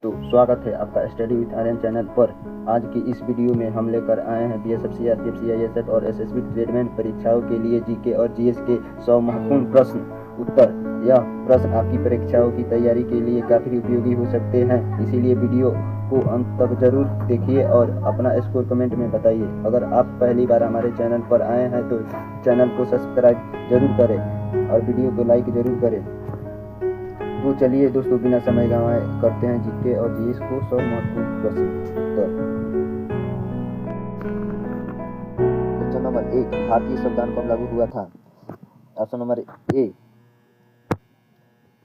तो स्वागत है आपका स्टडी विथ आर्यन चैनल पर। आज की इस वीडियो में हम लेकर आए हैं बीएसएफ सीआरपीएफ सीआईएसएफ और एसएसबी ट्रेडमैन परीक्षाओं के लिए जीके और जीएस के 100 महत्वपूर्ण प्रश्न उत्तर। यह प्रश्न आपकी परीक्षाओं की तैयारी के लिए काफ़ी उपयोगी हो सकते हैं, इसीलिए वीडियो को अंत तक जरूर देखिए और अपना स्कोर कमेंट में बताइए। अगर आप पहली बार हमारे चैनल पर आए हैं तो चैनल को सब्सक्राइब जरूर करें और वीडियो को लाइक जरूर करें। तो चलिए दोस्तों, बिना समय गंवाए करते हैं जीके और जीएस को 100 महत्वपूर्ण प्रश्न उत्तर। क्वेश्चन नंबर 1, भारतीय संविधान कब लागू हुआ था? ऑप्शन नंबर ए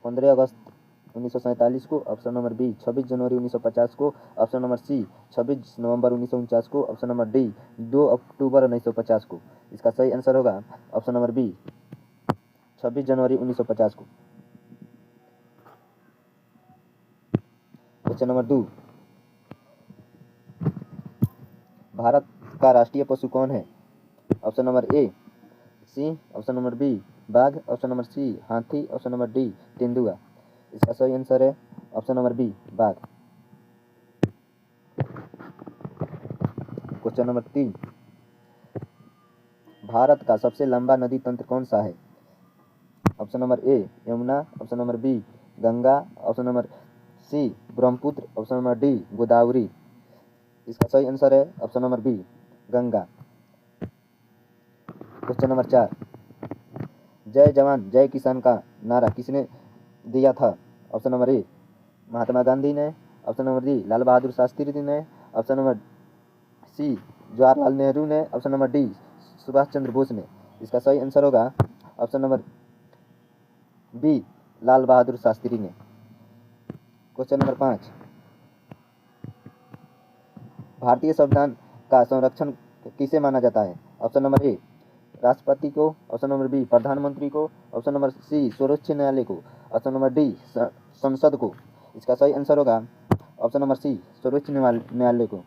15 अगस्त 1947 को, ऑप्शन नंबर बी 26 जनवरी 1950 को, ऑप्शन नंबर सी 26 नवंबर 1949 को, ऑप्शन नंबर डी 2 अक्टूबर 1950 को। इसका सही आंसर होगा ऑप्शन नंबर बी 26 जनवरी 1950 को। क्वेश्चन नंबर 2, भारत का राष्ट्रीय पशु कौन है? ऑप्शन नंबर ए सिंह, ऑप्शन नंबर बी बाघ, ऑप्शन नंबर सी हाथी, ऑप्शन नंबर डी तेंदुआ। इसका सही आंसर है ऑप्शन नंबर बी बाघ। क्वेश्चन नंबर 3, भारत का सबसे लंबा नदी तंत्र कौन सा है? Option number A Yamuna, option number B Ganga, option number C Brahmaputra, option number D Godavari. इसका सही आंसर है option number B Ganga. Question number 4, जय जवान जय किसान का नारा किसने दिया था? Option number A Mahatma Gandhi ने, option number D Lal Bahadur Shastri ने, option number C Jawaharlal Nehru ने, option number D Subhash Chandra Bose ने। इसका सही आंसर होगा option number B Lal Bahadur Shastri ने। क्वेश्चन नंबर 5, भारतीय संविधान का संरक्षण किसे माना जाता है? ऑप्शन नंबर ए राष्ट्रपति को, ऑप्शन नंबर बी प्रधानमंत्री को, ऑप्शन नंबर सी सर्वोच्च न्यायालय को, ऑप्शन नंबर डी संसद को। इसका सही आंसर होगा ऑप्शन नंबर सी सर्वोच्च न्यायालय को।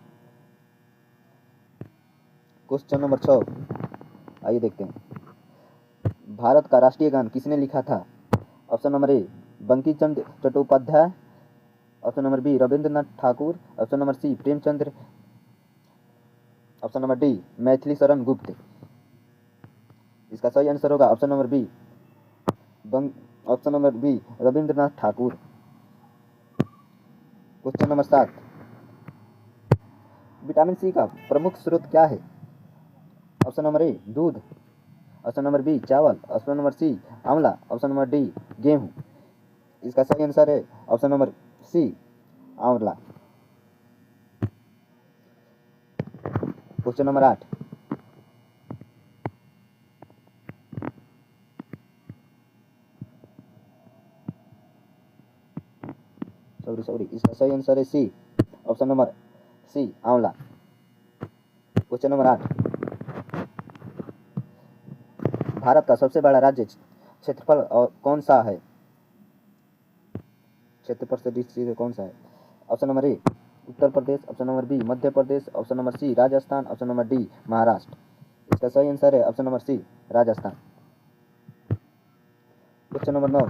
क्वेश्चन नंबर 6, आइए देखते हैं, भारत का राष्ट्रीय गान किसने लिखा था? Option number A Bankim Chandra Chattopadhyay, option number B Rabindranath Thakur, option number C Premchandra, option number D Maithili Sharan Gupt. इसका सही आंसर होगा option number B Rabindranath Thakur. Question number 7, vitamin C का प्रमुख स्रोत क्या है? ऑप्शन नंबर ए दूध, ऑप्शन नंबर बी चावल, ऑप्शन नंबर सी आंवला, ऑप्शन नंबर डी गेहूं। इसका सही आंसर है ऑप्शन नंबर सी आंवला। क्वेश्चन नंबर 8, इसका सही आंसर है सी ऑप्शन नंबर सी आंवला। क्वेश्चन नंबर 8, भारत का सबसे बड़ा राज्य क्षेत्रफल कौन सा है? क्षेत्रफल से डिस्ट्रिक्ट कौन सा है? Option number A Uttar Pradesh, option number B Madhya Pradesh, option number C Rajasthan, option number D Maharashtra. इसका सही आंसर है option number C Rajasthan. Question number 9,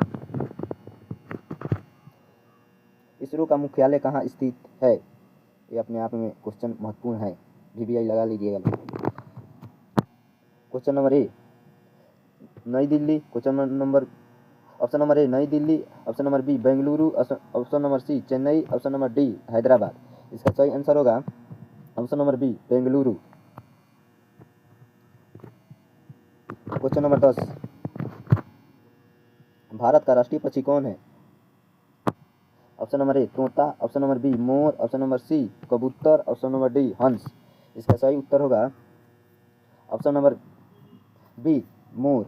ISRO का मुख्यालय कहाँ स्थित है? ये अपने आप में क्वेश्चन महत्वपूर्ण है, वीवीआई लगा लीजिएगा। Question number A Nai Delhi, option number A Nai Delhi, option number B Bengaluru, option number C Chennai, option number D Hyderabad. इसका सही आंसर होगा option number B Bengaluru. Question number 10, Bharat का राष्ट्रीय पक्षी कौन है? ऑप्शन नंबर ए तोता, ऑप्शन नंबर बी मोर, ऑप्शन नंबर सी कबूतर, ऑप्शन नंबर डी हंस। इसका सही उत्तर होगा ऑप्शन नंबर बी मोर।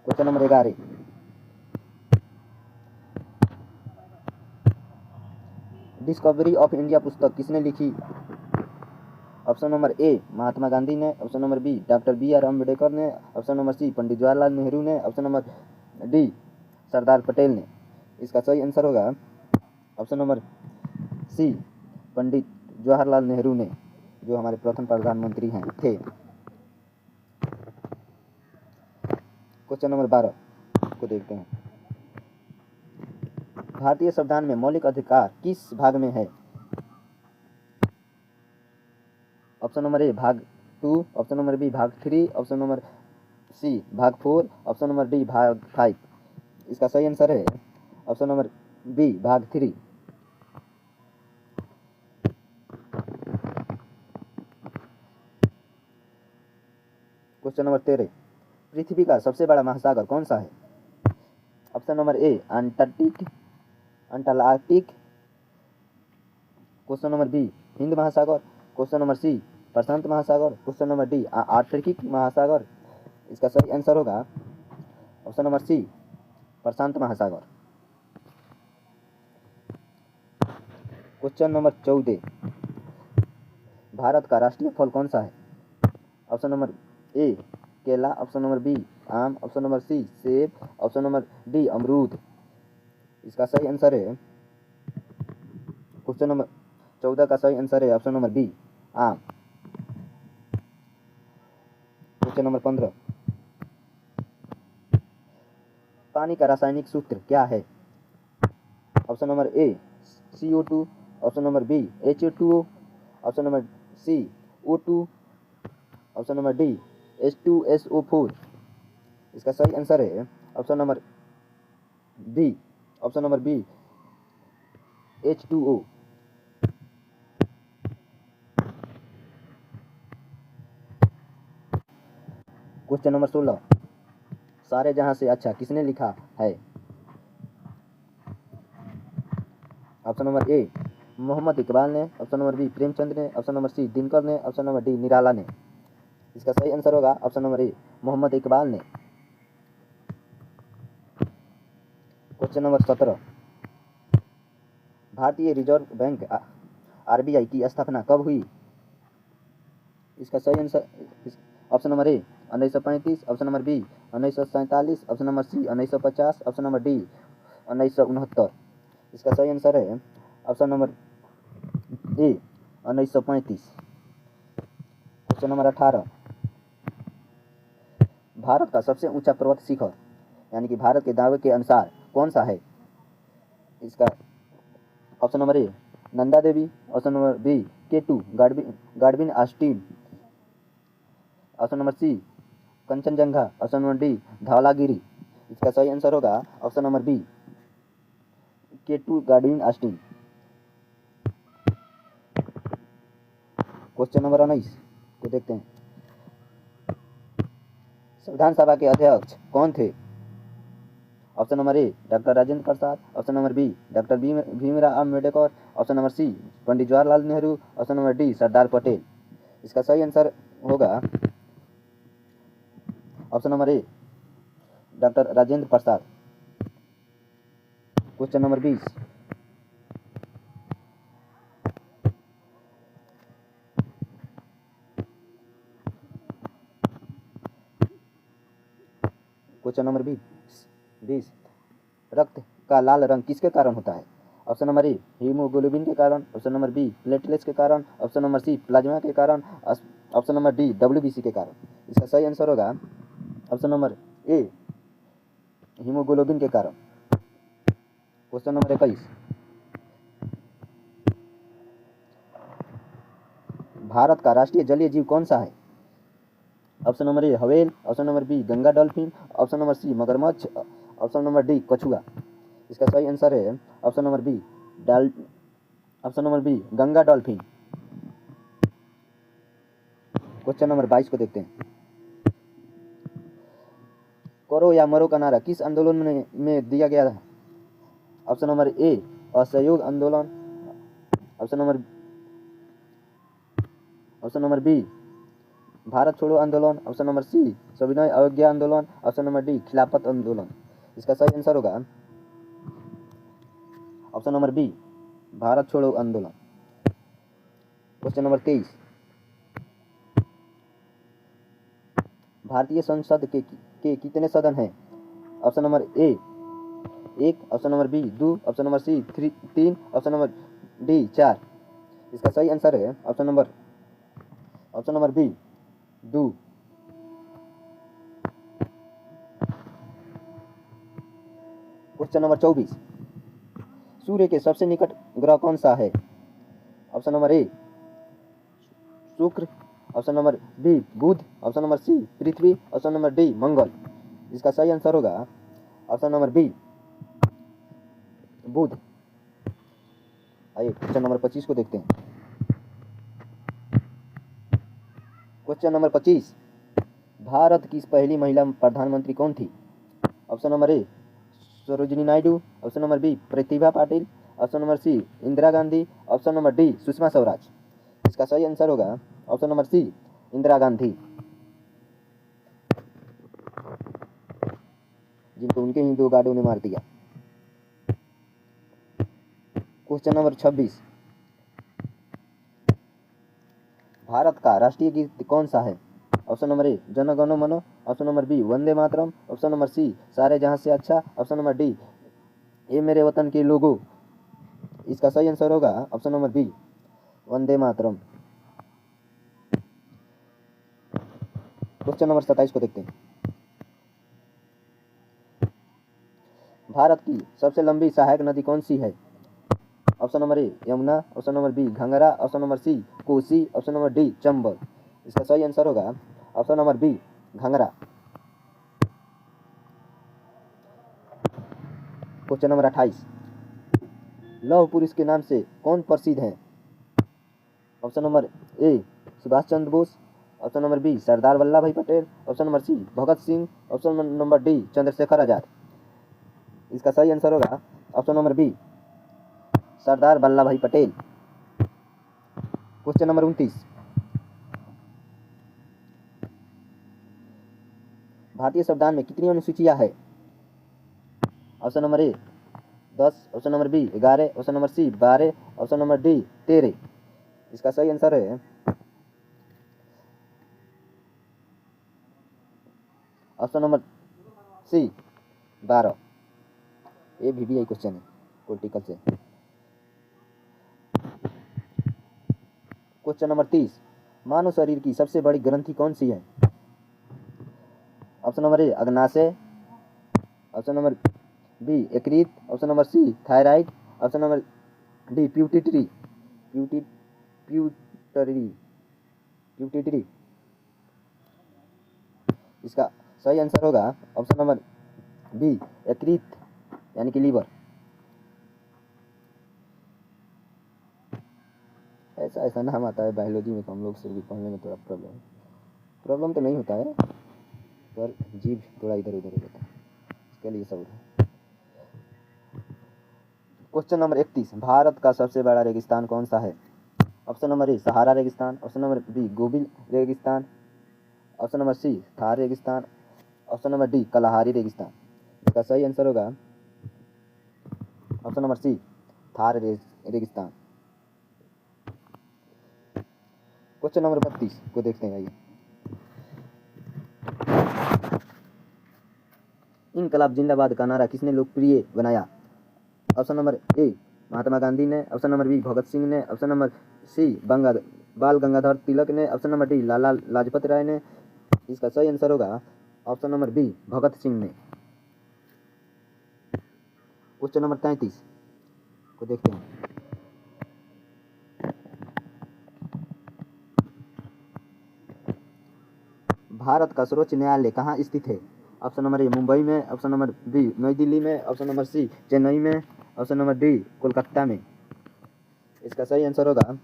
Question number 11, discovery of India पुस्तक किसने लिखी? Option number A Mahatma Gandhi ने, option number B doctor BR Ambedkar ने, option number C Pandit Jawaharlal Nehru ने, option number D Sardar Patel ने। इसका सही आंसर होगा option number C Pandit Jawaharlal Nehru ने, जो हमारे प्रथम प्रधानमंत्री हैं थे। क्वेश्चन नंबर 12 को देखते हैं, भारतीय संविधान में मौलिक अधिकार किस भाग में है? ऑप्शन नंबर ए भाग 2, ऑप्शन नंबर बी भाग 3, ऑप्शन नंबर सी भाग 4, ऑप्शन नंबर डी भाग 5। इसका सही आंसर है ऑप्शन नंबर बी भाग 3। क्वेश्चन नंबर 13, पृथ्वी का सबसे बड़ा महासागर कौन सा है? Option number A Antarctic, question number B Hind महासागर, क्वेश्चन नंबर सी प्रशांत महासागर, क्वेश्चन नंबर डी आर्कटिक महासागर। इसका सही आंसर होगा ऑप्शन नंबर सी प्रशांत महासागर। क्वेश्चन नंबर 14, भारत का राष्ट्रीय फल कौन सा है? ऑप्शन नंबर ए केला, ऑप्शन नंबर बी आम, ऑप्शन नंबर सी सेब, ऑप्शन नंबर डी अमरूद। इसका सही आंसर है क्वेश्चन नंबर 14 का सही आंसर है ऑप्शन नंबर बी आम। क्वेश्चन नंबर 15, पानी का रासायनिक सूत्र क्या है? Option number A CO2, option number B H2O, option number C O2, option number D H2SO4। इसका सही आंसर है option number B H2O। Question number 16, सारे जहां से अच्छा किसने लिखा है? Option number A Mohammad Iqbal ने, ऑप्शन नंबर बी प्रेमचंद ने, ऑप्शन नंबर सी दिनकर ने, ऑप्शन नंबर डी निराला ने। इसका सही आंसर होगा option number A Mohammad Iqbal ने। क्वेश्चन नंबर 17, भारतीय रिजर्व बैंक RBI की स्थापना कब हुई? इसका सही answer option number A 1935, option number B 1947, option number C 1950, option number D 1969। इसका सही आंसर है option number A 1935। Question number 18, Bharat का सबसे ऊंचा पर्वत शिखर यानी कि भारत के दावे के अनुसार कौन सा है? इसका option number A Nanda Devi, option number B K2 Godwin Austen, option number C Kanchenjunga, option number D Dhaulagiri. इसका सही आंसर होगा option number B K2 Godwin Austen. Question number 19 को देखते हैं, संविधान सभा के अध्यक्ष कौन थे? Option number A doctor Rajendra Prasad, option number B doctor Bhimrao Ambedkar, option number C Pandit Jawaharlal Nehru, option number D Sardar Patel. इसका सही आंसर होगा option number A doctor Rajendra Prasad. Question number 20, question number 20, रक्त का लाल रंग किसके कारण होता है? ऑप्शन नंबर ए हीमोग्लोबिन के कारण, ऑप्शन नंबर बी प्लेटलेट्स के कारण, ऑप्शन नंबर सी प्लाज्मा के कारण, ऑप्शन नंबर डी WBC के कारण। इसका सही आंसर होगा ऑप्शन नंबर ए हीमोग्लोबिन के कारण। क्वेश्चन नंबर 21, भारत का राष्ट्रीय जलीय जीव कौन सा है? Option number A whale, option number B Ganga dolphin, option number C मगरमच्छ, ऑप्शन नंबर डी कछुआ। इसका सही आंसर है option number B Ganga dolphin. Question number 22 को देखते हैं, करो या मरो का नारा किस आंदोलन में दिया गया था? ऑप्शन नंबर ए असहयोग आंदोलन, ऑप्शन नंबर बी भारत छोड़ो आंदोलन, ऑप्शन नंबर सी सविनय अवज्ञा आंदोलन, ऑप्शन नंबर डी खिलाफत आंदोलन। इसका सही आंसर होगा ऑप्शन नंबर बी भारत छोड़ो आंदोलन। क्वेश्चन नंबर 23, भारतीय संसद के कितने सदन हैं? Option number A 1, option number B 2, option number C 3, option number D 4। इसका सही आंसर है option number B 2। Question number 24, सूर्य के सबसे निकट ग्रह कौन सा है? ऑप्शन नंबर ए शुक्र, ऑप्शन नंबर बी बुध, ऑप्शन नंबर सी पृथ्वी, ऑप्शन नंबर डी मंगल। इसका सही आंसर होगा ऑप्शन नंबर बी बुध। आइए क्वेश्चन नंबर 25 को देखते हैं। क्वेश्चन नंबर 25, भारत की पहली महिला प्रधानमंत्री कौन थी? Option number A Sarojini Naidu, option number B Pratibha Patil, option number C Indira Gandhi, option number D Sushma Swaraj. इसका सही आंसर होगा option number C Indira Gandhi, जिनको उनके ही 2 गार्डों ने मार दिया। क्वेश्चन नंबर 26, भारत का राष्ट्रीय गीत कौन सा है? Option number A Jana Gana मन, option number B Vande Mataram, option number सी सारे जहां से अच्छा, ऑप्शन नंबर डी ये मेरे वतन के लोगों। इसका सही आंसर होगा ऑप्शन नंबर बी वंदे मातरम। क्वेश्चन नंबर 27 को देखते हैं। भारत की सबसे लंबी सहायक नदी कौन सी है? Option number A Yamuna, option number B घंगरा, option number C Kosi, option number D Chambal. इसका सही आंसर होगा ऑप्शन नंबर बी घंगरा। क्वेश्चन नंबर 28, लौह पुरुष के नाम से कौन प्रसिद्ध है? Option number A Subhash Chandra Bose, option number B Sardar Vallabhbhai Patel, option number C Bhagat Singh, option number D Chandrashekhar Azad. इसका सही आंसर होगा option number B Sardar Vallabhbhai Patel. Question number 29, भारतीय संविधान में कितनी अनुसूचियां है? Option number A 10, option number B 11, option number C 12, option number D 13। इसका सही आंसर है ऑप्शन नंबर सी 12। ये VBI क्वेश्चन है पॉलिटिकल से। क्वेश्चन नंबर 30, मानव शरीर की सबसे बड़ी ग्रंथि कौन सी है? ऑप्शन नंबर ए अग्नाशय, ऑप्शन नंबर बी यकृत, option number C thyroid, option number D pituitary pituitary pituitary. इसका सही आंसर होगा ऑप्शन नंबर बी यकृत यानी कि लीवर। ऐसा नाम आता है बायोलॉजी में, तो हम लोग से भी पढ़ने में थोड़ा प्रॉब्लम तो नहीं होता है, पर जीभ थोड़ा इधर उधर हो जाता है, इसके लिए सब है। क्वेश्चन नंबर 31, भारत का सबसे बड़ा रेगिस्तान कौन सा है? ऑप्शन नंबर ए सहारा रेगिस्तान, ऑप्शन नंबर बी गोबी रेगिस्तान, ऑप्शन नंबर सी थार रेगिस्तान, ऑप्शन नंबर डी कलाहारी रेगिस्तान। इसका सही आंसर होगा ऑप्शन नंबर सी थार रेगिस्तान। क्वेश्चन नंबर 32 को देखते हैं। आइए, इनकलाब जिंदाबाद का नारा किसने लोकप्रिय बनाया? Option number A Mahatma Gandhi ने, option number B Bhagat Singh ने, ऑप्शन नंबर सी बाल गंगाधर तिलक ने, option number D Lala Lajpat Rai ने। इसका सही आंसर होगा option number B Bhagat Singh ने। क्वेश्चन नंबर 33 को देखते हैं। भारत का सर्वोच्च न्यायालय कहाँ स्थित है? ऑप्शन नंबर ए मुंबई में, ऑप्शन नंबर बी नई दिल्ली में, ऑप्शन नंबर सी चेन्नई में, ऑप्शन नंबर डी कोलकाता में। इसका सही आंसर होगा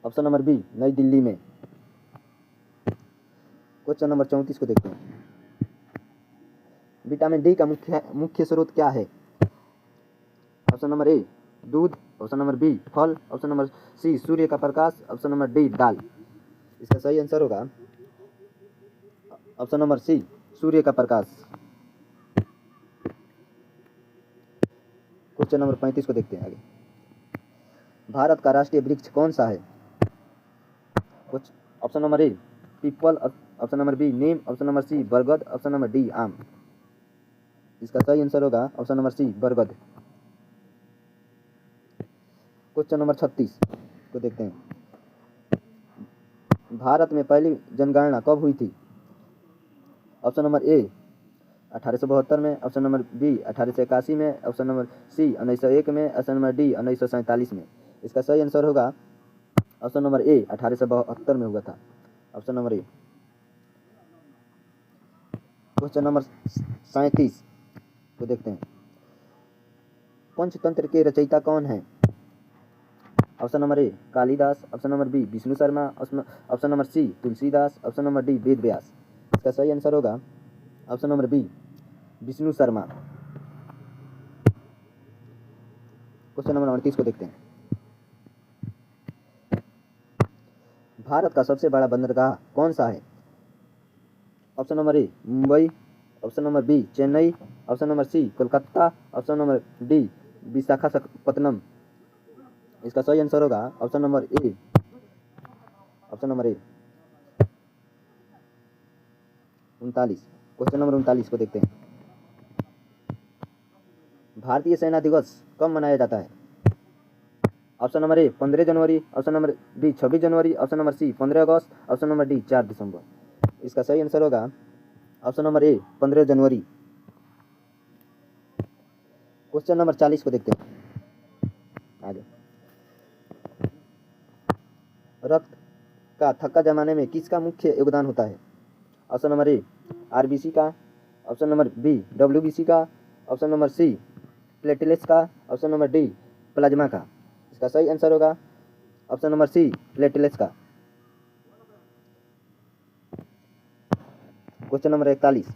ऑप्शन नंबर बी नई दिल्ली में। क्वेश्चन नंबर 34 को देखते हैं। विटामिन डी का मुख्य स्रोत क्या है? ऑप्शन नंबर ए दूध, ऑप्शन नंबर बी फल, ऑप्शन नंबर सी सूर्य का प्रकाश, ऑप्शन नंबर डी दाल। इसका सही आंसर होगा ऑप्शन नंबर सी सूर्य का प्रकाश। क्वेश्चन नंबर 35 को देखते हैं आगे। भारत का राष्ट्रीय वृक्ष कौन सा है? ऑप्शन नंबर ए पीपल, ऑप्शन नंबर बी नीम, ऑप्शन नंबर सी बरगद, ऑप्शन नंबर डी आम। इसका सही आंसर होगा ऑप्शन नंबर सी बरगद। क्वेश्चन नंबर 36 को देखते हैं। भारत में पहली जनगणना कब हुई थी? ऑप्शन नंबर ए 1872 में, ऑप्शन नंबर बी 1881 में, ऑप्शन नंबर सी 1901 में, ऑप्शन नंबर डी 1947 में। इसका सही आंसर होगा ऑप्शन नंबर ए 1872 में हुआ था, option number A. Question number 37 को देखते हैं। पंचतंत्र के रचयिता कौन है? Option number A Kalidas, option number B Vishnu Sharma, option number C Tulsidas, option number D Ved Vyas. इसका सही आंसर होगा option number B Vishnu Sharma. Question number 38 को देखते हैं। भारत का सबसे बड़ा बंदरगाह कौन सा है? Option number A Mumbai, option number B Chennai, option number C Kolkata, option number D Visakhapatnam. इसका सही आंसर होगा option number A, option number A 39। Question number 39 को देखते हैं। भारतीय सेना दिवस कब मनाया जाता है? ऑप्शन नंबर ए 15 जनवरी, ऑप्शन नंबर बी 26 जनवरी, ऑप्शन नंबर सी 15 अगस्त, ऑप्शन नंबर डी 4 दिसंबर। इसका सही आंसर होगा ऑप्शन नंबर ए 15 जनवरी। क्वेश्चन नंबर 40 को देखते हैं आगे। रक्त का थक्का जमाने में किसका मुख्य योगदान होता है? ऑप्शन नंबर ए आरबीसी का, ऑप्शन नंबर बी डब्ल्यूबीसी का, ऑप्शन नंबर सी प्लेटलेट्स का, ऑप्शन नंबर डी प्लाज्मा का। इसका सही आंसर होगा ऑप्शन नंबर सी प्लेटलेट्स का। Question number 41।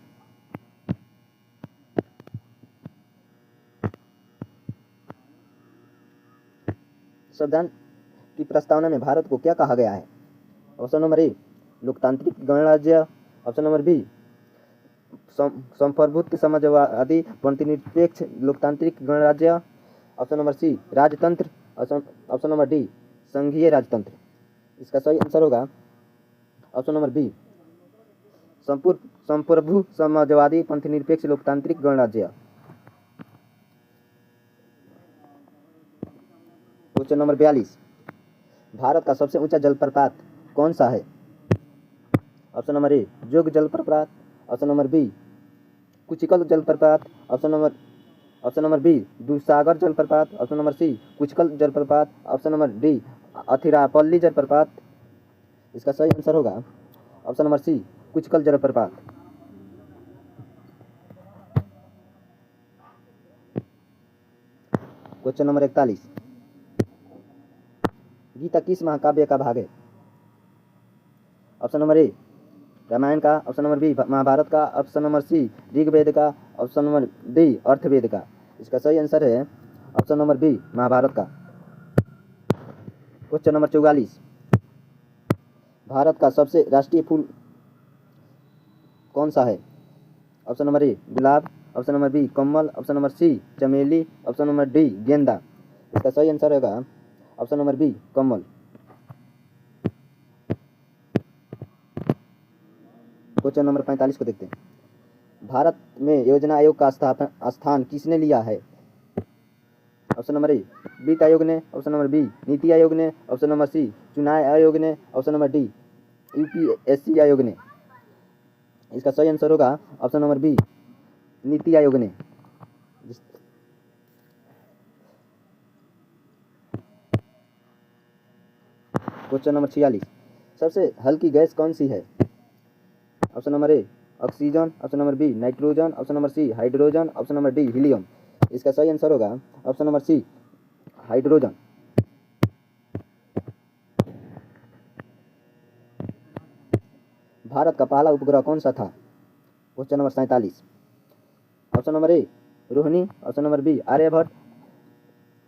संविधान की प्रस्तावना में भारत को क्या कहा गया है? ऑप्शन नंबर ए लोकतांत्रिक गणराज्य, ऑप्शन नंबर बी संप्रभुत्व समाजवादी प्रतिनिरपेक्ष लोकतांत्रिक गणराज्य, ऑप्शन नंबर सी राजतंत्र, ऑप्शन नंबर डी संघीय राजतंत्र। इसका सही आंसर होगा ऑप्शन नंबर बी संप्रभु समाजवादी पंथनिरपेक्ष लोकतांत्रिक गणराज्य। Question number 42। भारत का सबसे ऊंचा जलप्रपात कौन सा है? ऑप्शन नंबर ए जोग जलप्रपात, ऑप्शन नंबर बी कुचिकल जलप्रपात, ऑप्शन नंबर बी दूधसागर जलप्रपात, ऑप्शन नंबर सी कुचिकल जलप्रपात, ऑप्शन नंबर डी अथिरापल्ली जलप्रपात। इसका सही आंसर होगा ऑप्शन नंबर सी कुचिकल जलप्रपात। Question number 41। गीता किस महाकाव्य का भाग है? ऑप्शन नंबर ए रामायण का, ऑप्शन नंबर बी महाभारत का, ऑप्शन नंबर सी ऋग्वेद का, ऑप्शन नंबर डी अर्थवेद का। इसका सही आंसर है ऑप्शन नंबर बी महाभारत का। Question number 44। भारत का सबसे राष्ट्रीय फूल कौन सा है? ऑप्शन नंबर ए गुलाब, ऑप्शन नंबर बी कमल, ऑप्शन नंबर सी चमेली, ऑप्शन नंबर डी गेंदा। इसका सही आंसर होगा ऑप्शन नंबर बी कमल। क्वेश्चन नंबर 45 को देखते हैं। भारत में योजना आयोग का स्थान किसने लिया है? ऑप्शन नंबर ए वित्त आयोग ने, option number B NITI Aayog ने, ऑप्शन नंबर सी चुनाव आयोग ने, ऑप्शन नंबर डी यूपीएससी आयोग ने। इसका सही आंसर होगा option number B NITI Aayog ने। Question number 46। सबसे हल्की गैस कौन सी है? Option number A oxygen, option number B nitrogen, option number C hydrogen, option number D helium. इसका सही आंसर होगा option number C hydrogen. Bharat का पहला उपग्रह कौन सा था? Question number 47। Option number A Rohini, option number B Aryabhata,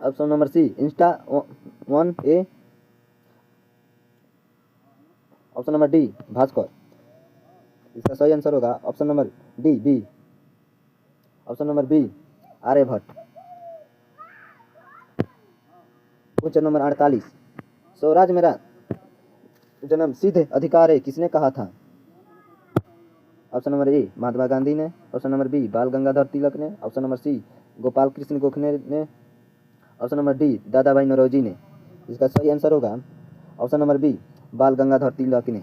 option number C Insta-1A, option number D Bhaskar. इसका सही आंसर होगा option number D B, option number B Aryabhata. Question number 48। स्वराज मेरा जन्म सिद्ध अधिकार है किसने कहा था? Option number A Mahatma Gandhi ने, option number B Bal Gangadhar Tilak ने, option number C Gopal Krishna Gokhale ने, ऑप्शन नंबर डी दादा भाई नौरोजी ने। इसका सही आंसर होगा option number B Bal Gangadhar Tilak ने।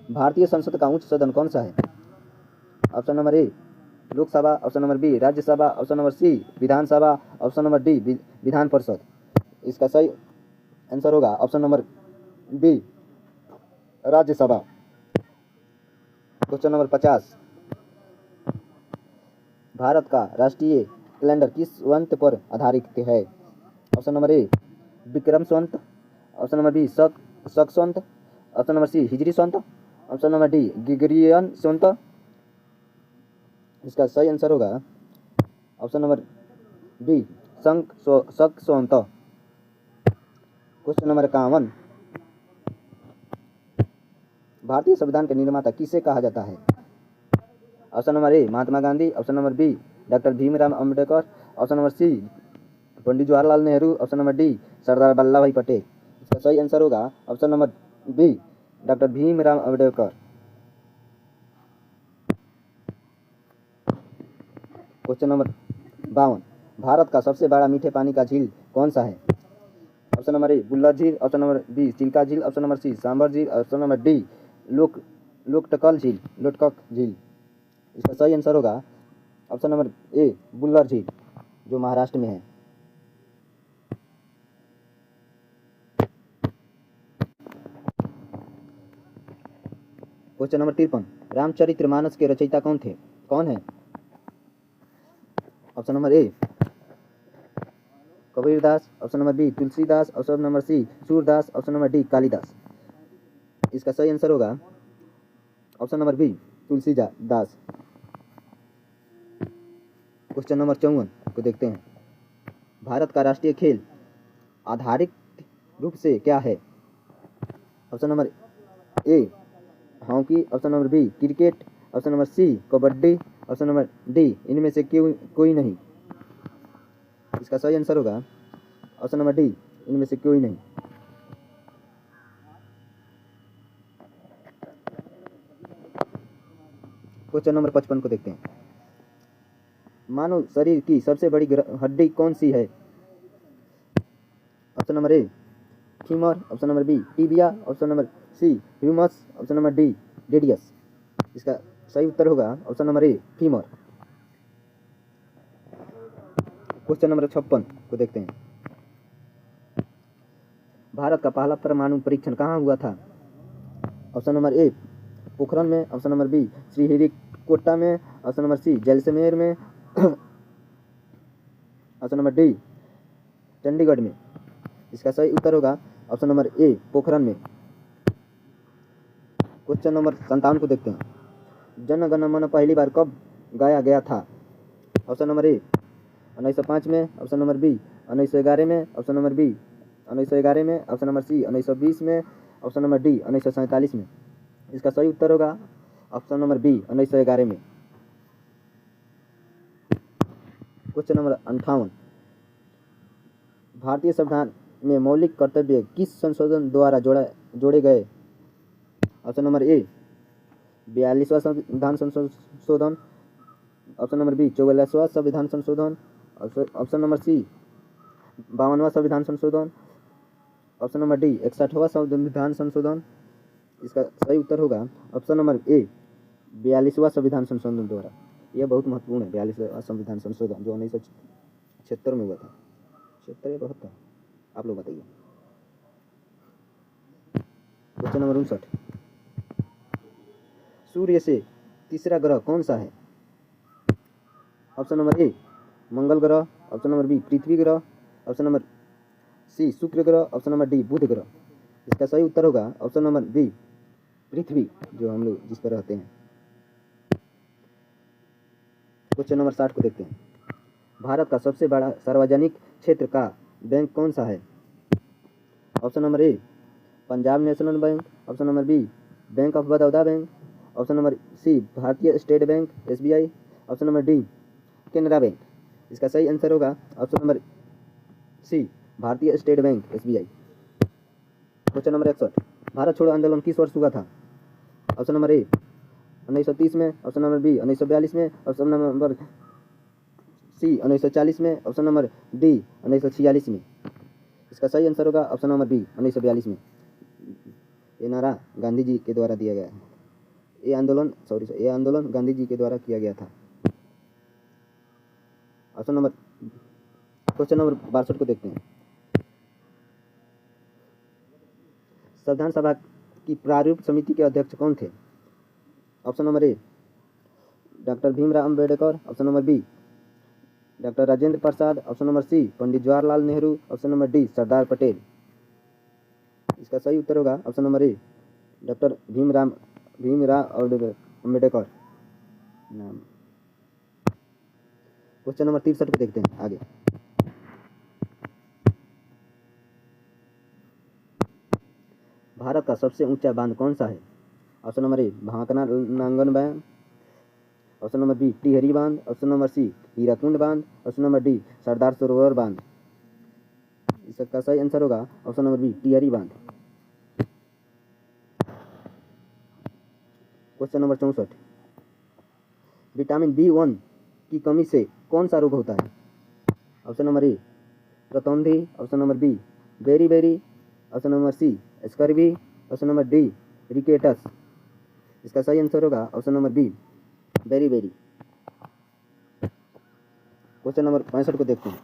भारतीय संसद का उच्च सदन कौन सा है? Option number A Lok Sabha, option number B Rajya Sabha, option number C Vidhan Sabha, option number D Vidhan Parishad. इसका सही आंसर होगा option number B Rajya Sabha. Question number 50, Bharat का राष्ट्रीय कैलेंडर किस संवत पर आधारित है? Option number A Vikram Samvat, option number B Shaka Samvat, option number C Hijri Samvat, option number D Gregorian Samvat. इसका सही आंसर होगा ऑप्शन नंबर बी शक संवत। क्वेश्चन नंबर 51, भारतीय संविधान के निर्माता किसे कहा जाता है? Option number A Mahatma Gandhi, option number B doctor Bhimrao Ambedkar, option number C Pandit Jawaharlal Nehru, option number D Sardar Vallabhbhai Patel. इसका सही आंसर होगा option number B doctor Bhimrao Ambedkar. Question number 52, Bharat का सबसे बड़ा मीठे पानी का झील कौन सा है? ऑप्शन नंबर ए बुल्लर झील, ऑप्शन नंबर बी चिल्का झील, ऑप्शन नंबर सी सांबर झील, ऑप्शन नंबर डी लोकटक झील। इसका सही आंसर होगा ऑप्शन नंबर ए बुल्लर झील, जो महाराष्ट्र में है। क्वेश्चन नंबर 53, रामचरितमानस के रचयिता कौन है? Option number A Kabirdas, option number B Tulsidas, option number C Surdas, option number D Kalidas. इसका सही आंसर होगा option number B Tulsidas. Question number 54 को देखते हैं, भारत का राष्ट्रीय खेल आधारिक रूप से क्या है? Option number A hockey, option number B cricket, option number C kabaddi, option number D इनमें से कोई नहीं। इसका सही आंसर होगा ऑप्शन नंबर डी इनमें से कोई नहीं। क्वेश्चन नंबर 55 को देखते हैं, मानव शरीर की सबसे बड़ी हड्डी कौन सी है? Option number A femur, option number B tibia, option number C humus, option number D radius. इसका सही उत्तर होगा option number A femur. Question number 56 को देखते हैं, भारत का पहला परमाणु परीक्षण कहाँ हुआ था? ऑप्शन नंबर ए पोखरण में, ऑप्शन नंबर बी श्रीहरिकोटा में, ऑप्शन नंबर सी जैसलमेर में, ऑप्शन नंबर डी चंडीगढ़ में। इसका सही उत्तर होगा ऑप्शन नंबर ए पोखरण में। क्वेश्चन नंबर 57 को देखते हैं, जन गण मन पहली बार कब गाया गया था? ऑप्शन नंबर ए 1905 में, ऑप्शन नंबर बी 1911 में, ऑप्शन नंबर बी 1911 में, ऑप्शन नंबर सी 1920 में, ऑप्शन नंबर डी 1947 में। इसका सही उत्तर होगा ऑप्शन नंबर बी 1911 में। क्वेश्चन नंबर 58, भारतीय संविधान में मौलिक कर्तव्य किस संशोधन द्वारा जोड़े गए? ऑप्शन नंबर ए 42वां संविधान संशोधन, ऑप्शन नंबर बी 44वां संविधान संशोधन, ऑप्शन नंबर सी 52वां संविधान संशोधन, ऑप्शन नंबर डी 61वां संविधान संशोधन। इसका सही उत्तर होगा ऑप्शन नंबर ए 42वां संविधान संशोधन द्वारा। यह बहुत महत्वपूर्ण है, 42वां संविधान संशोधन जो 1976 में हुआ था। 76 या 72 आप लोग बताइए। क्वेश्चन नंबर 59, सूर्य से तीसरा ग्रह कौन सा है? ऑप्शन नंबर ए मंगल ग्रह, ऑप्शन नंबर बी पृथ्वी ग्रह, ऑप्शन नंबर सी शुक्र ग्रह, ऑप्शन नंबर डी बुध ग्रह। इसका सही उत्तर होगा ऑप्शन नंबर बी पृथ्वी, जो हम लोग जिस पर रहते हैं। क्वेश्चन नंबर 60 को देखते हैं, भारत का सबसे बड़ा सार्वजनिक क्षेत्र का बैंक कौन सा है? Option number A Punjab national bank, option number B bank of Baroda bank, option number C Bharatiya state bank SBI, option number D Canara bank. इसका सही आंसर होगा option number C Bharatiya state bank SBI। Question number 61, Bharat छोड़ो आंदोलन किस वर्ष हुआ था? ऑप्शन नंबर ए 1930 में, ऑप्शन नंबर बी 1942 में, ऑप्शन नंबर सी 1940 में, ऑप्शन नंबर डी 1946 में। इसका सही आंसर होगा ऑप्शन नंबर बी 1942 में। ये नारा गांधी जी के द्वारा दिया गया है। ये आंदोलन गांधी जी के द्वारा किया गया था। क्वेश्चन नंबर 62 को देखते हैं। संविधान सभा की प्रारूप समिति के अध्यक्ष कौन थे? Option number A doctor Bhimrao Ambedkar, option number B doctor Rajendra Prasad, option number C Pandit Jawaharlal Nehru, option number D Sardar Patel. इसका सही उत्तर होगा option number A doctor Bhimrao Ambedkar नाम। क्वेश्चन नंबर 63 को देखते हैं आगे। भारत का सबसे ऊंचा बांध कौन सा है? ऑप्शन नंबर ए भाकरा नांगन बांध, ऑप्शन नंबर बी टिहरी बांध, ऑप्शन नंबर सी हीराकुंड बांध, option number D Sardar Sarovar बांध। इसका सही आंसर होगा ऑप्शन नंबर बी टिहरी बांध। क्वेश्चन नंबर 64, विटामिन B1 की कमी से कौन सा रोग होता है? ऑप्शन नंबर ए रतौंधी, option number B beriberi, option number C scurvy, option number D rickets. इसका सही आंसर होगा option number B beriberi. Question number 65 को देखते हैं।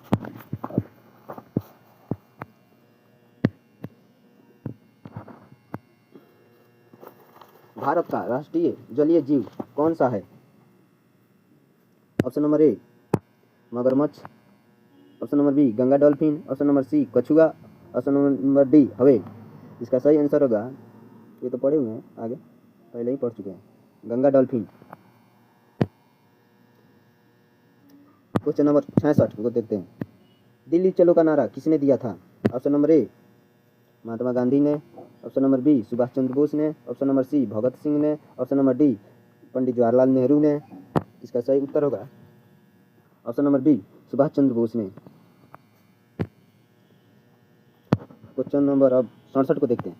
भारत का राष्ट्रीय जलीय जीव कौन सा है? ऑप्शन नंबर ए मगरमच्छ, option number B Ganga dolphin, option number C कछुआ, ऑप्शन नंबर डी हवेल। इसका सही आंसर होगा, ये तो पढ़े हुए हैं आगे, पहले ही पढ़ चुके हैं, गंगा डॉल्फिन। क्वेश्चन नंबर 66 को देखते हैं। दिल्ली चलो का नारा किसने दिया था? Option number A Mahatma Gandhi ने, option number B Subhash Chandra Bose ने, option number C Bhagat Singh ने, ऑप्शन नंबर डी पंडित जवाहरलाल नेहरू ने। इसका सही उत्तर होगा option number B Subhash Chandra Bose ने। क्वेश्चन नंबर अब 67 को देखते हैं।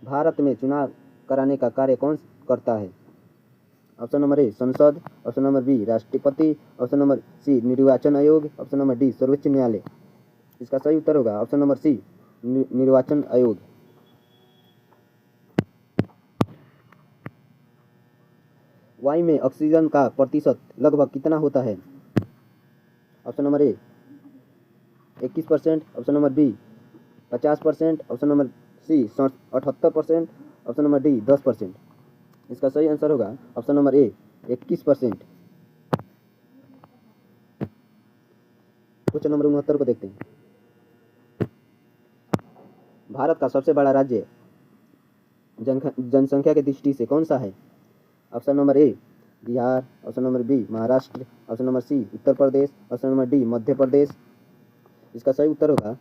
भारत में चुनाव कराने का कार्य कौन करता है? ऑप्शन नंबर ए संसद, ऑप्शन नंबर बी राष्ट्रपति, ऑप्शन नंबर सी निर्वाचन आयोग, ऑप्शन नंबर डी सर्वोच्च न्यायालय। इसका सही उत्तर होगा ऑप्शन नंबर सी निर्वाचन आयोग। वायु में ऑक्सीजन का प्रतिशत लगभग कितना होता है? Option number A 21%, option number B 50%, option number C 78%, option number D 10%। इसका सही आंसर होगा option number A 21%। Question number 69 को देखते हैं। भारत का सबसे बड़ा राज्य जनसंख्या की दृष्टि से कौन सा है? Option number A Bihar, option number B Maharashtra, option number C Uttar Pradesh, option number D Madhya Pradesh. इसका सही उत्तर होगा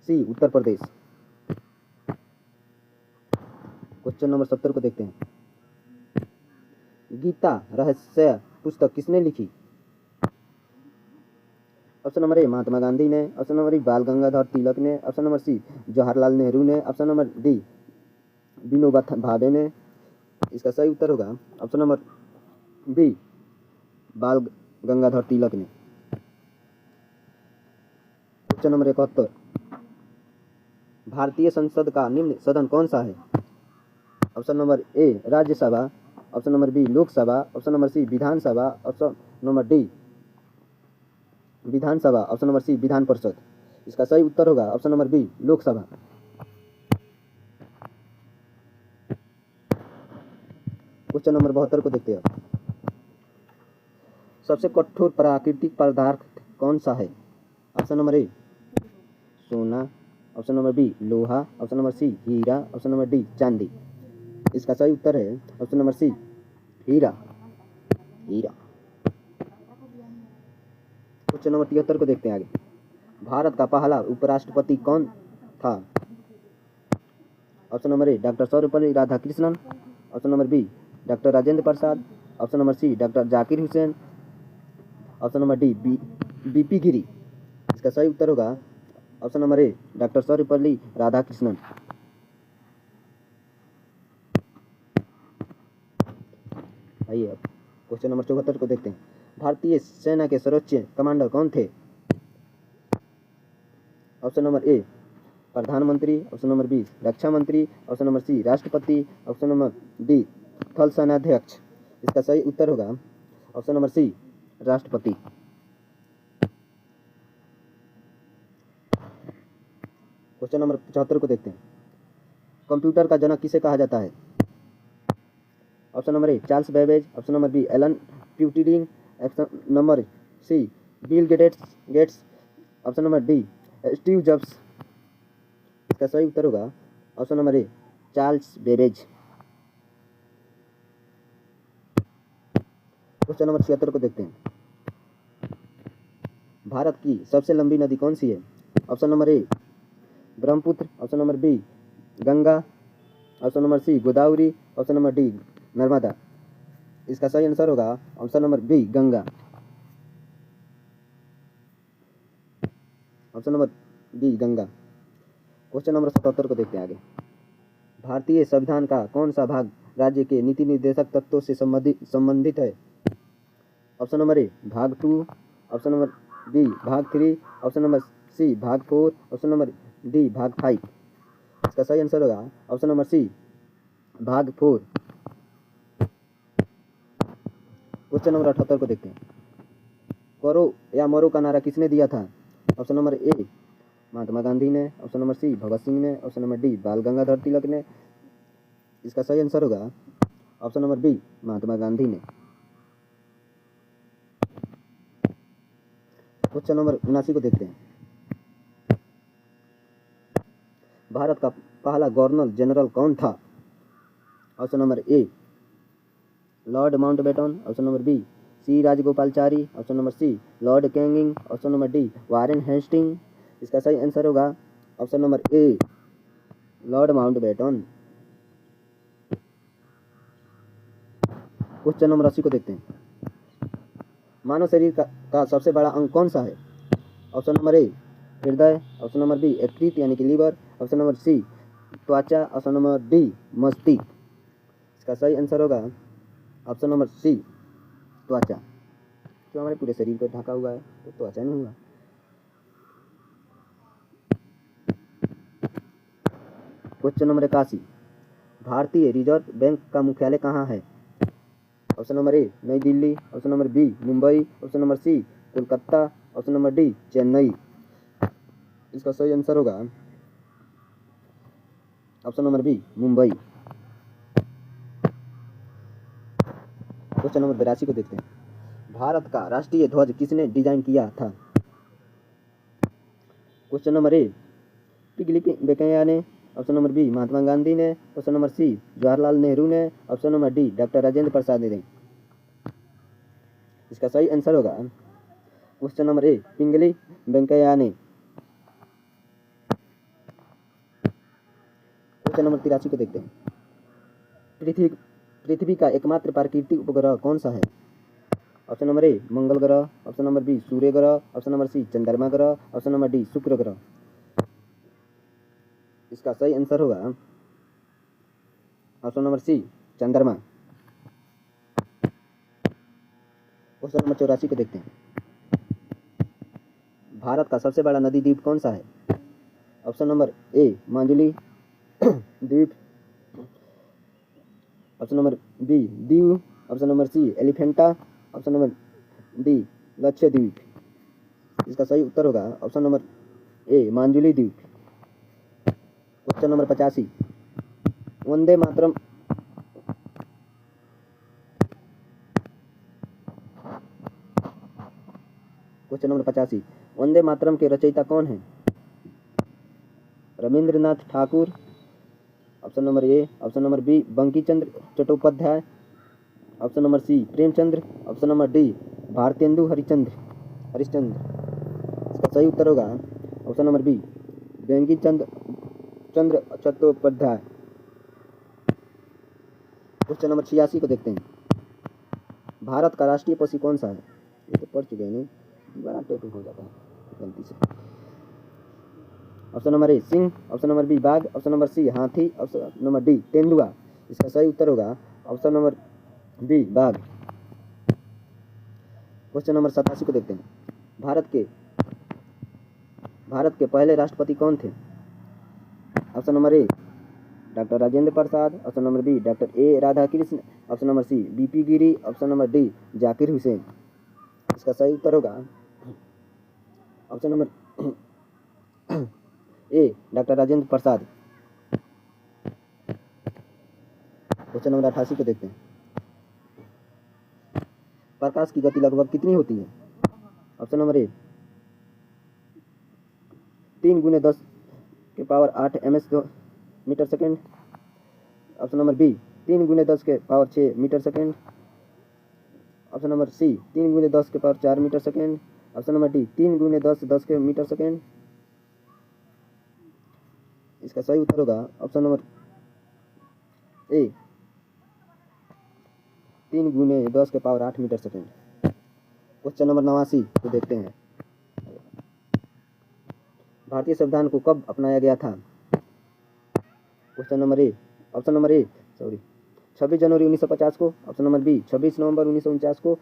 सी उत्तर प्रदेश। क्वेश्चन नंबर 70 को देखते हैं। गीता रहस्य पुस्तक किसने लिखी? Option number A Mahatma Gandhi ने, option number B Bal Gangadhar Tilak ने, option number C Jawaharlal Nehru ने, option number D Vinoba Bhave ने। इसका सही उत्तर होगा option number B Bal Gangadhar Tilak ने। क्वेश्चन नंबर 71, भारतीय संसद का निम्न सदन कौन सा है? Option number A Rajya Sabha, option number B Lok Sabha, option number C Vidhan Sabha, option number D Vidhan Sabha, option number C Vidhan Parishad. इसका सही उत्तर होगा option number B Lok Sabha. Question number 72 को देखते हैं। सबसे कठोर प्राकृतिक पदार्थ कौन सा है? ऑप्शन नंबर ए सोना, ऑप्शन नंबर बी लोहा, ऑप्शन नंबर सी हीरा, ऑप्शन नंबर डी चांदी। इसका सही उत्तर है ऑप्शन नंबर सी हीरा। क्वेश्चन नंबर 73 को देखते हैं आगे। भारत का पहला उपराष्ट्रपति कौन था? Option number A doctor Sarvepalli Radhakrishnan, option number B doctor Rajendra Prasad, option number C doctor Zakir Hussain, option number D BP Giri. इसका सही उत्तर होगा option number A doctor Sarvepalli Radhakrishnan. आइए अब क्वेश्चन नंबर 74 को देखते हैं। भारतीय सेना के सर्वोच्च कमांडर कौन थे? ऑप्शन नंबर ए प्रधानमंत्री, ऑप्शन नंबर बी रक्षा मंत्री, ऑप्शन नंबर सी राष्ट्रपति, ऑप्शन नंबर डी थल सेनाध्यक्ष। इसका सही उत्तर होगा ऑप्शन नंबर सी राष्ट्रपति। क्वेश्चन नंबर 75 को देखते हैं। कंप्यूटर का जनक किसे कहा जाता है? Option number A Charles Babbage, option number B Alan Turing, option number C Bill Gates, option number D Steve Jobs. इसका सही उत्तर होगा option number A Charles Babbage. Question number 76 को देखते हैं। भारत की सबसे लंबी नदी कौन सी है? Option number A Brahmaputra, option number B Ganga, option number C Godavari, option number D Narmada. इसका सही आंसर होगा option number B Ganga. Option number B Ganga. Question number 77 को देखते हैं आगे। भारतीय संविधान का कौन सा भाग राज्य के नीति निर्देशक तत्वों से संबंधित है? ऑप्शन नंबर ए भाग 2, ऑप्शन नंबर बी भाग 3, ऑप्शन नंबर सी भाग 4, ऑप्शन नंबर डी भाग 5। इसका सही आंसर होगा ऑप्शन नंबर सी भाग 4। क्वेश्चन नंबर 78 को देखते हैं। करो या मरो का नारा किसने दिया था? Option number A Mahatma Gandhi ने, option number C Bhagat Singh ने, ऑप्शन नंबर डी बाल गंगाधर तिलक ने। इसका सही आंसर होगा option number B Mahatma Gandhi ने। क्वेश्चन नंबर 79 को देखते हैं। भारत का पहला गवर्नर जनरल कौन था? Option number A lord Mountbatten, option number B C Rajagopalachari, option number C lord Canning, option number D Warren Hastings. इसका सही आंसर होगा option number A lord Mountbatten. Question number 80 को देखते हैं। मानव शरीर का सबसे बड़ा अंग कौन सा है? ऑप्शन नंबर ए हृदय, ऑप्शन नंबर बी यकृत यानी कि लीवर, ऑप्शन नंबर सी त्वचा, ऑप्शन नंबर डी मस्तिष्क। इसका सही आंसर होगा ऑप्शन नंबर सी त्वचा। जो हमारे पूरे शरीर को ढका हुआ है तो त्वचा नहीं हुआ। Question number 81। भारतीय रिजर्व बैंक का मुख्यालय कहाँ है? Option number A Nai Delhi, option number B Mumbai, option number C Kolkata, option number D Chennai. इसका सही आंसर होगा option number B Mumbai. Question number 82 को देखते हैं। भारत का राष्ट्रीय ध्वज किसने डिजाइन किया था? Question number A Pingali Venkaiah ने, option number B Mahatma Gandhi ने, option number C Jawaharlal Nehru ने, option number D doctor Rajendra Prasad ने। इसका सही आंसर होगा question number A Pingali Venkaiah ने। क्वेश्चन नंबर 83 को देखते हैं। पृथ्वी का एकमात्र प्राकृतिक उपग्रह कौन सा है? ऑप्शन नंबर ए मंगल ग्रह, ऑप्शन नंबर बी सूर्य ग्रह, ऑप्शन नंबर सी चंद्रमा ग्रह, ऑप्शन नंबर डी शुक्र ग्रह। इसका सही आंसर होगा ऑप्शन नंबर सी चंद्रमा। क्वेश्चन नंबर 84 को देखते हैं। भारत का सबसे बड़ा नदी द्वीप कौन सा है? ऑप्शन नंबर ए माजुली द्वीप, option number B Diu, option number C Elephanta, option number D Lakshadweep. इसका सही उत्तर होगा ऑप्शन नंबर ए माजुली द्वीप। Question number 85। Vande Mataram question number 85। Vande Mataram के रचयिता कौन हैं? Rabindranath Thakur, option number A, option number B Bankim Chandra Chattopadhyay, option number C Premchandra, option number D Bharatendu Harishchandra. इसका सही उत्तर होगा option number B Bankim Chandra Chattopadhyay. Question number 86 को देखते हैं। भारत का राष्ट्रीय पशु कौन सा है? ये तो पढ़ चुके हैं, नहीं दोबारा टाइपिंग हो जाता है गलती से। ऑप्शन नंबर ए सिंह, ऑप्शन नंबर बी बाघ, ऑप्शन नंबर सी हाथी, ऑप्शन नंबर डी तेंदुआ। इसका सही उत्तर होगा ऑप्शन नंबर बी बाघ। क्वेश्चन नंबर 87 को देखते हैं। भारत के पहले राष्ट्रपति कौन थे? Option number A doctor Rajendra Prasad, option number B doctor A Radhakrishna, option number C BP Giri, option number D Zakir Hussain. इसका सही उत्तर होगा option number A doctor Rajendra Prasad. Question number 88 को देखते हैं। प्रकाश की गति लगभग कितनी होती है? ऑप्शन नंबर ए 3 × 10 के power 8 ms metre second, option number B 3 × 10 के power 6 metre second, option number C 3 × 10 के power 4 metre second, option number D 3 × 10 के मीटर सेकेंड। इसका सही उत्तर होगा ऑप्शन नंबर ए 3 × 10 के power 8 metre second. Question number 89 को देखते हैं। भारतीय संविधान को कब अपनाया गया था? Question number A option number A 26 जनवरी 1950 को, ऑप्शन नंबर बी 26 नवंबर 1949 को,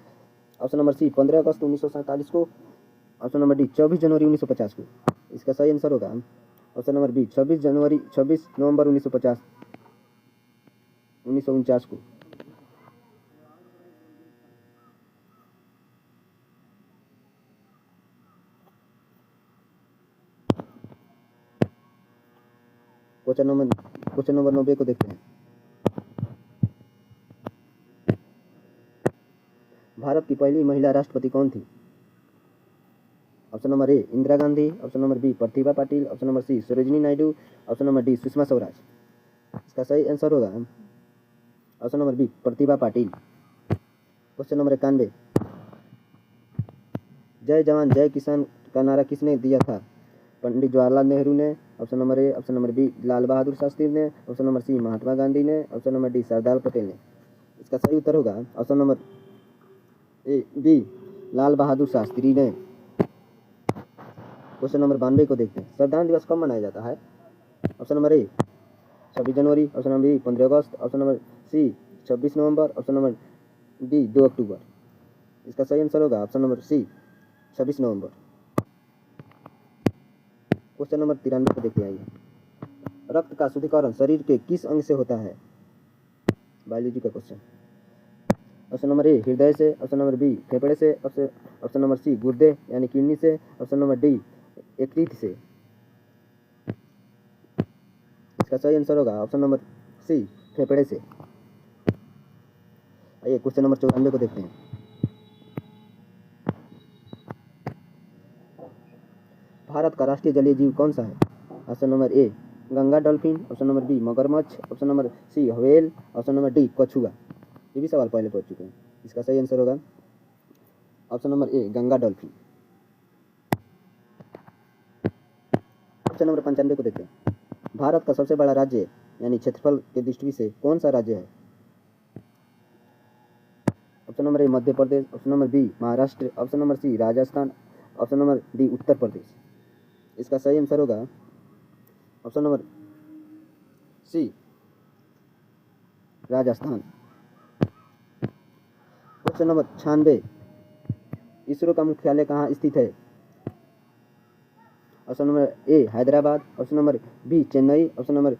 ऑप्शन नंबर सी 15 अगस्त 1947 को, ऑप्शन नंबर डी 24 जनवरी 1950 को। इसका सही आंसर होगा ऑप्शन नंबर बी 26 नवंबर 1949 को। क्वेश्चन नंबर 90 को देखते हैं। भारत की पहली महिला राष्ट्रपति कौन थी? Option number A Indira Gandhi, option number B Pratibha Patil, option number C Sarojini Naidu, option number D Sushma Swaraj. इसका सही आंसर होगा option number B Pratibha Patil. Question number 91, जय जवान जय किसान का नारा किसने दिया था? पंडित जवाहरलाल नेहरू ने, option number A, option number B Lal Bahadur Shastri ने, option number C Mahatma Gandhi ने, option number D Sardar Patel ने। इसका सही उत्तर होगा option number A B Lal Bahadur Shastri ने। क्वेश्चन नंबर 92 को देखते हैं। संविधान दिवस कब मनाया जाता है? ऑप्शन नंबर ए 26 जनवरी, ऑप्शन नंबर बी 15 अगस्त, ऑप्शन नंबर सी 26 नवंबर, ऑप्शन नंबर डी 2 अक्टूबर। इसका सही आंसर होगा ऑप्शन नंबर सी 26 नवंबर। क्वेश्चन नंबर 93 को देखते आइए। रक्त का शुद्धिकरण शरीर के किस अंग से होता है? बायोलॉजी का क्वेश्चन। ऑप्शन नंबर ए हृदय से, ऑप्शन नंबर बी फेफड़े से, ऑप्शन नंबर सी गुर्दे यानी किडनी से, ऑप्शन नंबर डी यकृत से। इसका सही आंसर होगा ऑप्शन नंबर सी फेफड़े से। आइए क्वेश्चन नंबर 94 को देखते हैं। भारत का राष्ट्रीय जलीय जीव कौन सा है? Option number A Ganga dolphin, option number B मगरमच्छ, option number C whale, option number D कछुआ। ये भी सवाल पहले पढ़ चुके हैं। इसका सही आंसर होगा option number A Ganga dolphin. Question number 95 को देखते हैं। भारत का सबसे बड़ा राज्य यानी क्षेत्रफल के दृष्टि से कौन सा राज्य है? Option number A Madhya Pradesh, option number B Maharashtra, option number C Rajasthan, option number D Uttar Pradesh. इसका सही आंसर होगा option number C Rajasthan. Question number 96, ISRO का मुख्यालय कहाँ स्थित है? Option number A Hyderabad, option number B Chennai, option number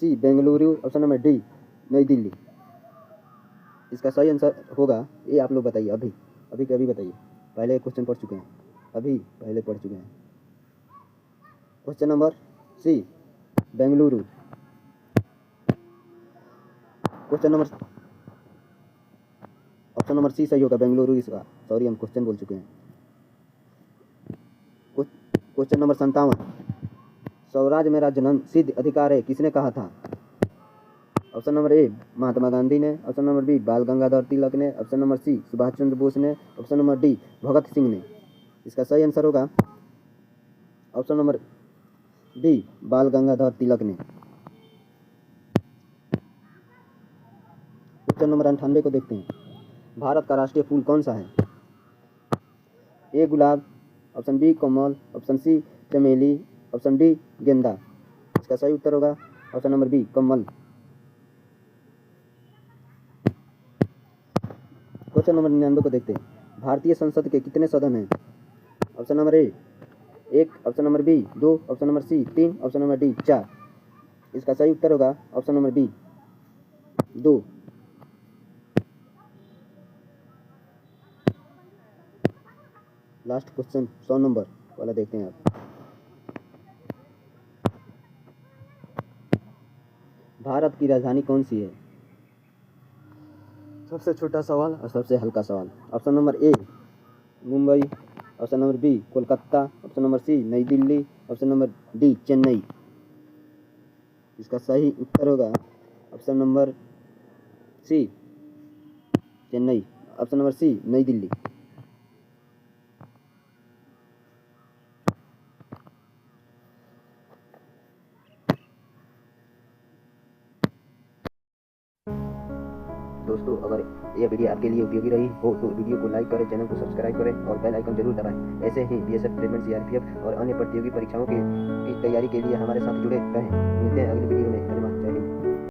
C Bengaluru, option number D Nai Delhi. इसका सही आंसर होगा ये आप लोग बताइए। अभी के अभी बताइए। पहले क्वेश्चन पढ़ चुके हैं, अभी पहले पढ़ चुके हैं। Question number C Bengaluru. Question number option number C सही होगा बेंगलुरु। इसका सॉरी हम क्वेश्चन बोल चुके हैं। क्वेश्चन नंबर 57, स्वराज मेरा जन्म सिद्ध अधिकार है किसने कहा था? Option number A Mahatma Gandhi ने, option number B Bal Gangadhar Tilak ने, ऑप्शन नंबर सी सुभाष चंद्र बोस ने, option number D Bhagat Singh ने। इसका सही आंसर होगा ऑप्शन नंबर डी बाल गंगाधर तिलक ने। क्वेश्चन नंबर 98 को देखते हैं। भारत का राष्ट्रीय फूल कौन सा है? ए गुलाब, ऑप्शन बी कमल, ऑप्शन सी चमेली, ऑप्शन डी गेंदा। इसका सही उत्तर होगा ऑप्शन नंबर बी कमल। क्वेश्चन नंबर 99 को देखते हैं। भारतीय संसद के कितने सदन हैं? Option number A 1, option number B 2, option number C 3, option number D 4। इसका सही उत्तर होगा option number B 2। Last question 100 number वाला देखते हैं आप। भारत की राजधानी कौन सी है? सबसे छोटा सवाल और सबसे हल्का सवाल। Option number A Mumbai, option number B Kolkata, option number C Nai Delhi, option number D Chennai. इसका सही उत्तर होगा option number C Chennai, option number C Nai Delhi. दोस्तों, अगर यह वीडियो आपके लिए उपयोगी रही हो तो वीडियो को लाइक करें, चैनल को सब्सक्राइब करें और बेल आइकन जरूर दबाएं। ऐसे ही बीएसएफ ट्रेडमेंट, सीआरपीएफ और अन्य प्रतियोगी परीक्षाओं की तैयारी के लिए हमारे साथ जुड़े रहें। मिलते हैं अगली वीडियो में। धन्यवाद। जय हिंद।